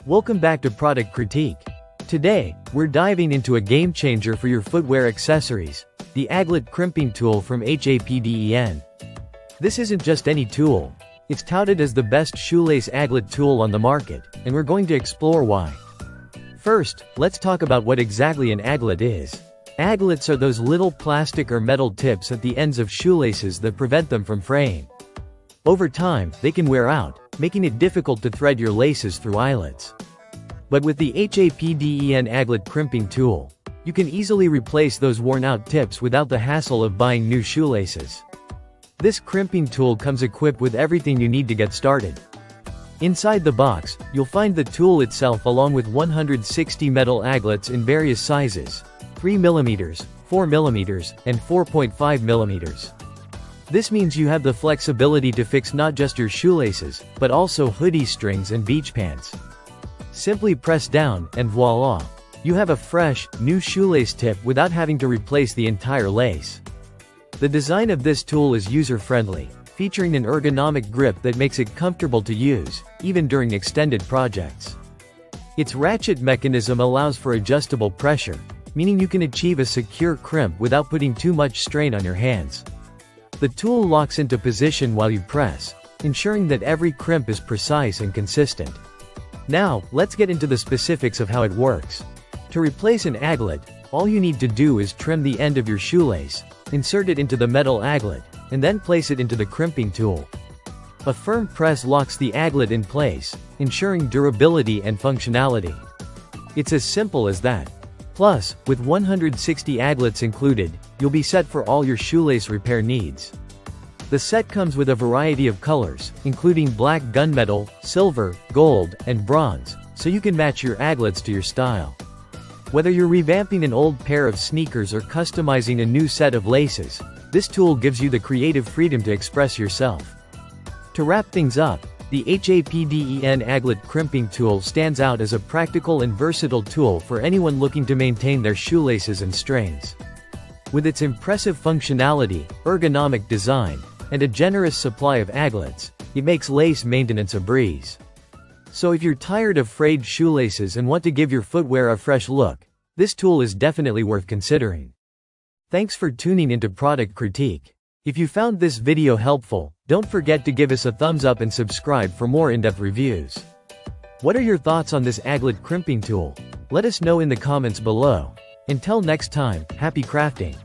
Welcome back to Product Critique. Today, we're diving into a game changer for your footwear accessories, the Aglet Crimping Tool from HAPDEN. This isn't just any tool. It's touted as the best shoelace aglet tool on the market, and we're going to explore why. First, let's talk about what exactly an aglet is. Aglets are those little plastic or metal tips at the ends of shoelaces that prevent them from fraying. Over time, they can wear out, making it difficult to thread your laces through eyelets. But with the HAPDEN Aglet Crimping Tool, you can easily replace those worn-out tips without the hassle of buying new shoelaces. This crimping tool comes equipped with everything you need to get started. Inside the box, you'll find the tool itself along with 160 metal aglets in various sizes: 3mm, 4mm, and 4.5mm. This means you have the flexibility to fix not just your shoelaces, but also hoodie strings and beach pants. Simply press down, and voila! You have a fresh, new shoelace tip without having to replace the entire lace. The design of this tool is user-friendly, featuring an ergonomic grip that makes it comfortable to use, even during extended projects. Its ratchet mechanism allows for adjustable pressure, meaning you can achieve a secure crimp without putting too much strain on your hands. The tool locks into position while you press, ensuring that every crimp is precise and consistent. Now, let's get into the specifics of how it works. To replace an aglet, all you need to do is trim the end of your shoelace, insert it into the metal aglet, and then place it into the crimping tool. A firm press locks the aglet in place, ensuring durability and functionality. It's as simple as that. Plus, with 160 aglets included, you'll be set for all your shoelace repair needs. The set comes with a variety of colors, including black gunmetal, silver, gold, and bronze, so you can match your aglets to your style. Whether you're revamping an old pair of sneakers or customizing a new set of laces, this tool gives you the creative freedom to express yourself. To wrap things up, the HAPDEN Aglet Crimping Tool stands out as a practical and versatile tool for anyone looking to maintain their shoelaces and strings. With its impressive functionality, ergonomic design, and a generous supply of aglets, it makes lace maintenance a breeze. So if you're tired of frayed shoelaces and want to give your footwear a fresh look, this tool is definitely worth considering. Thanks for tuning into Product Critique. If you found this video helpful, don't forget to give us a thumbs up and subscribe for more in-depth reviews. What are your thoughts on this aglet crimping tool? Let us know in the comments below. Until next time, happy crafting!